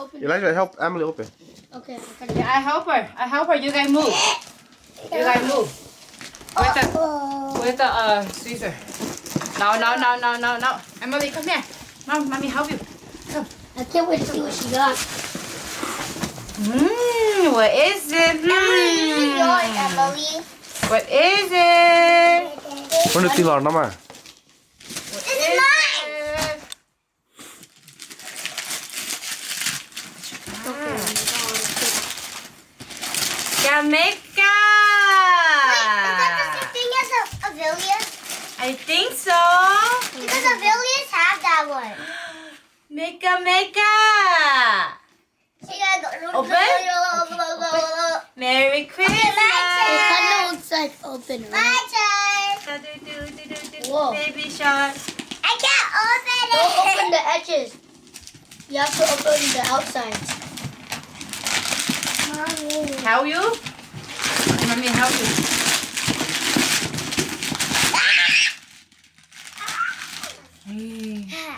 open. Elijah, help Emily open. Okay. Yeah, I help her. You guys move. You guys move. With the scissor. No. Emily, come here. Mom, mommy help you. Come. I can't wait to see what she got. What is it? Emily. What is it? Con được tin lọt lắm à? This is mine. Jamaica. Is that the same thing as a Villiers? I think so. Because the Villiers have that one. Mecca. Open. Merry Christmas. It kind of looks like open, right? My turn. Whoa. Baby shark. I can't open it. Don't open the edges. You have to open the outsides. Mommy. Help you? Mommy help you.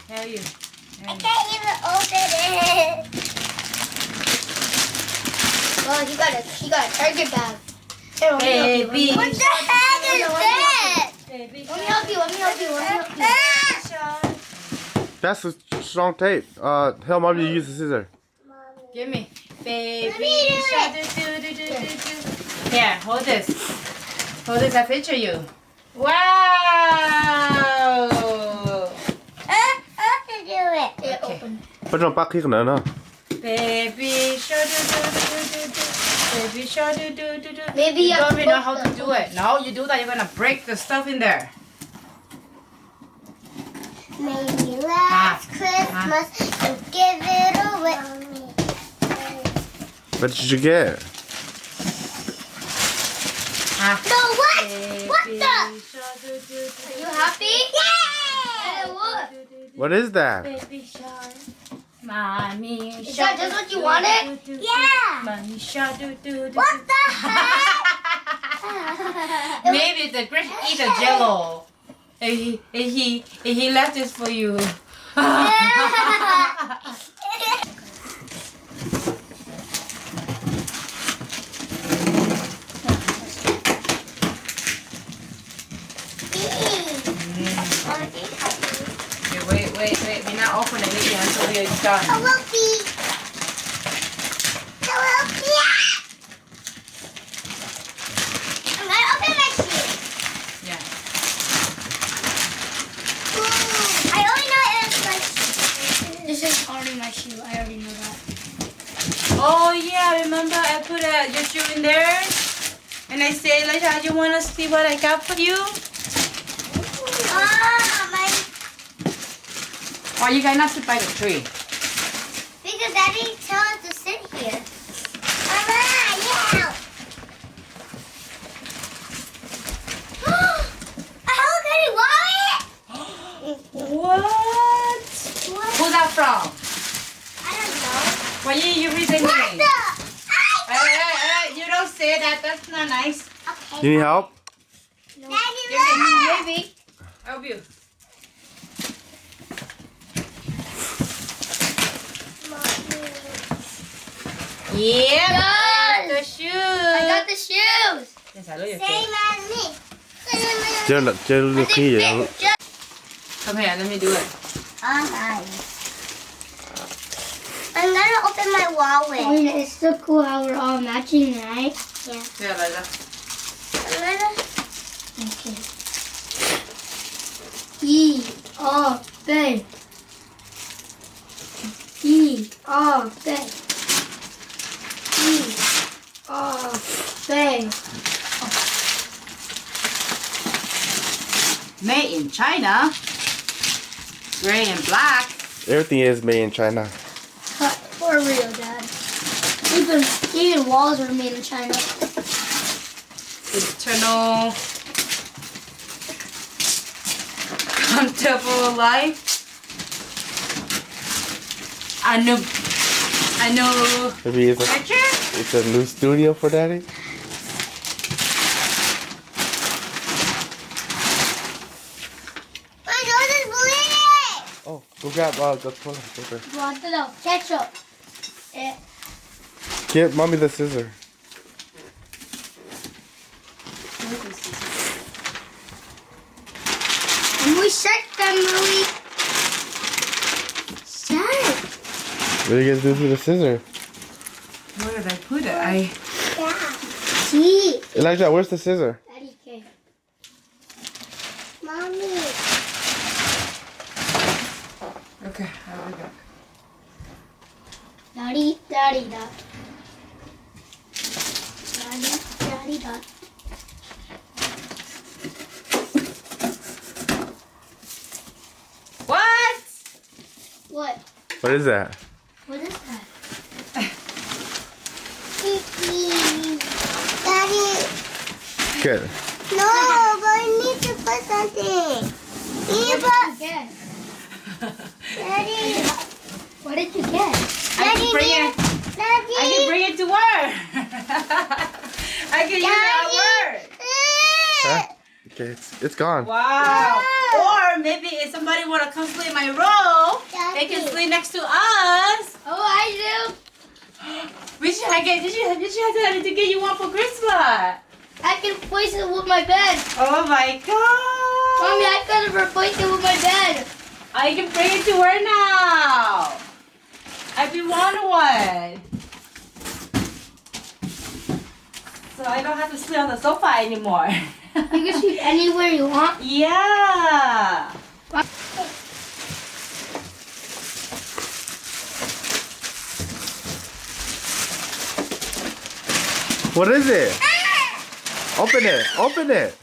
Help you. I can't even open it. Oh, he got a target bag. Here, let me help you. Baby. What the heck is this? Baby Let me help you. That's a strong tape. Help mommy use the scissor. Give me. Baby Let me do shark. Here, hold this. Hold this, I picture you. Wow. How to do it? Yeah, open. Put it on back here nữa. Baby shark. Baby shark. Maybe You you don't have even know how to do it. No, you do that, you're gonna break the stuff in there. Maybe last Christmas you give it away. What did you get? No, what? What the? Are you happy? Yeah! What? What is that? Baby shark. Mommy shark. Is that just what you wanted? Yeah! Mommy shark. What the heck? Maybe the Grinch eat a jello. And he left this for you. Okay, wait. We're not opening it yet until we're done. A whoopee! A whoopee! I'm gonna open my shoe. Yeah. Ooh, I only know it's like. This is already my shoe. I already know that. Oh yeah, remember I put your shoe in there? And I said, like, you want to see what I got for you? My. Why you guys not sit by the tree? Because Daddy told us to sit here. Mama, yeah! A Hello Kitty wallet? What? Who's that from? I don't know. Why you read the What name? the? Hey, you don't say that. That's not nice. Okay. You need help? Daddy, Give me. look! Maybe. Help you. Yeah, Yes! the shoes. I got the shoes. Yes, I love your Same face. as me. Chơi được khi vậy? Come here, let me do it. Oh, nice. I'm gonna open my wallet. I mean, it's so cool how we're all matching, right? Yeah. Yeah, Liza. I'm gonna. Okay. Open. Open. Open. Made in China. Gray and black. Everything is made in China. For real, Dad. Even walls are made in China. Eternal. Comfortable life. I know. Maybe it's a new studio for Daddy. My nose is bleeding! Oh, go grab the toilet paper. Want the ketchup? Give mommy the scissor. And we shut family. Shut. What do you guys do to the scissor? Where did I put it? See. Elijah, where's the scissor? Daddy came. Mommy. Okay, I'll be back. Daddy, daddy, dot. Daddy, daddy, dot. What? What? What is that? What is that? Daddy. Good. No, but I need to put something. What did you get? Daddy. What did you get? I can bring it. Daddy. I can bring it to work. I can use it at work. Huh? Okay, it's gone. Wow. Or maybe if somebody want to come sleep in my room, they can sleep next to us. Oh, I do. We should have get. Did you have to get you one for Christmas? I can replace it with my bed. Oh my God. Mommy, I gotta replace it with my bed. I can bring it to her now. I've been wanting one. So I don't have to sleep on the sofa anymore. You can sleep anywhere you want. Yeah. What is it? Open it. Open it.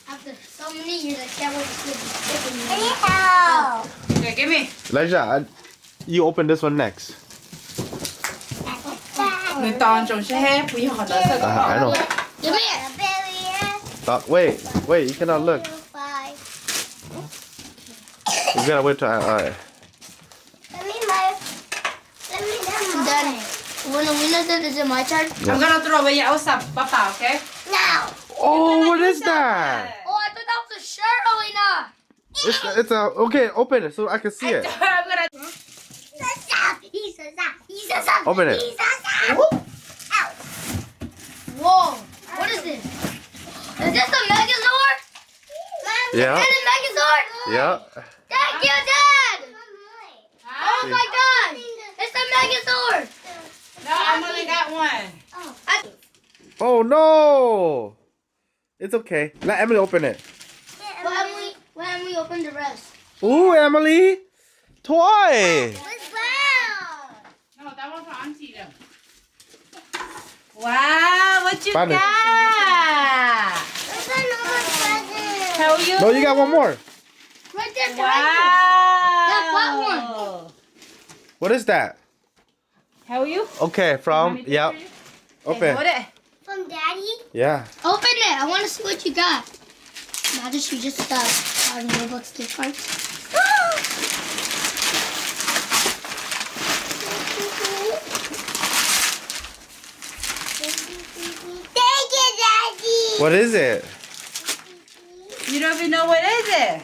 After so many years, I can't wait to sleep with I you. need help. Okay, give me. Elijah, you open this one next. 你當仲識不要學得識 I know. Give me it. Stop. Wait, you cannot look. You gotta wait till Let me Done. When the winner says is it my turn? I'm gonna throw away your outside, Papa, okay? now. Oh, what is that? Oh, I thought that was a shirt, Alina. It's a okay. Open it so I can see it. I'm gonna. Open it. Whoa. What is this? Is this a Megazord? Yeah. Is it a Megazord? Yeah. Thank you, Dad. Oh my God. It's a Megazord. No, I only got one. Oh no. It's okay. Let Emily open it. Let Emily open the rest. Ooh, Emily. Toy. No, that one's for Auntie though. Wow, what you Find it. got? How you? No, you got one more. Right there, Wow. That black one. What is that? How are you? Okay, from yeah. Open. Hold it. From Daddy? Yeah. Open it. I want to see what you got. Imagine she just got our Roblox gift cards. Thank you, Daddy. What is it? You don't even know what is it?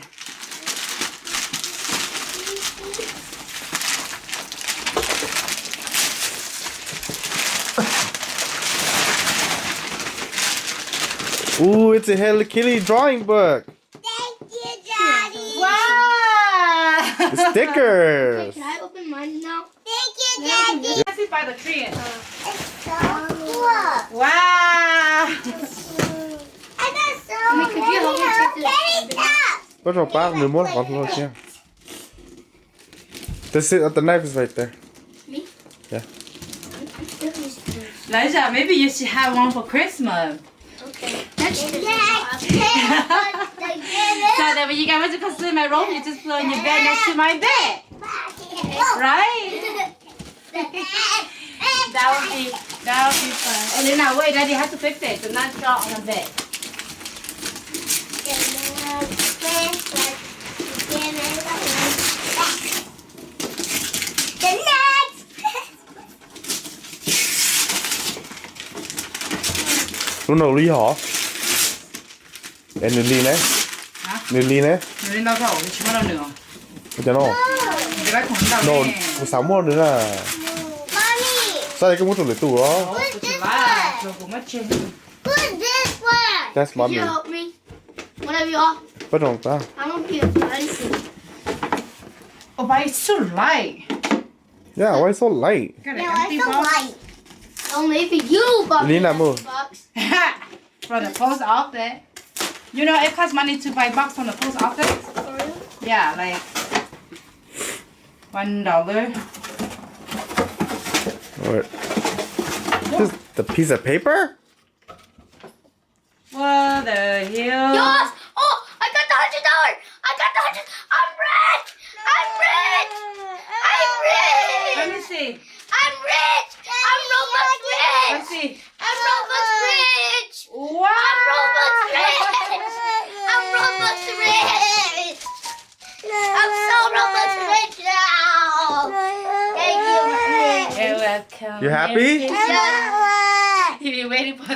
Ooh, it's a Hello Kitty drawing book. Thank you, Daddy. Wow. Stickers. Can I open mine now? Thank you, Daddy. Let's sit by the tree. It's so cool. Wow. I got so Mommy, could you help me many take this? Kitty stuff. What's your bag? No more. Yeah. The knife is right there. Me? Yeah. Liza, maybe you should have one for Christmas. Okay. That's So that when you guys want to sleep in my room, you just put on your bed next to my bed. Right? That would be fun. And then now wait, Daddy has to fix it. Do not draw on the bed. Lúc nào ly hả? Em nữ ly này. Hả? Nữ ly này. Nếu đến đâu rồi, chúng nó nữa. Cho nó. 내가 건다며. No, 뭐 사모아 누나. Mommy, 싸게 그 못도 내 뚜어. who's this one? 저거 맞지? Who's this one? That's Can you mommy. help me? Whatever you are. But don't that. I don't care for anything. Oh, but it's so light. Yeah, why so light? Got an No, empty it's so box. white. Only for you, but Lina, move. From the post office. You know, it costs money to buy box from the post office. Yeah, like $1. What? Just the piece of paper? What the hell? Yes! Oh, I got the $100! I got the $100! I'm rich! I'm rich! I'm Let rich! me see. I'm rich! I'm Robux Let's rich! see. I'm Robux rich! Wow. I'm Robux rich! I'm Robux rich! I'm so Robux rich now! Thank you, mommy. You're welcome. You happy? Yeah. You've been waiting for the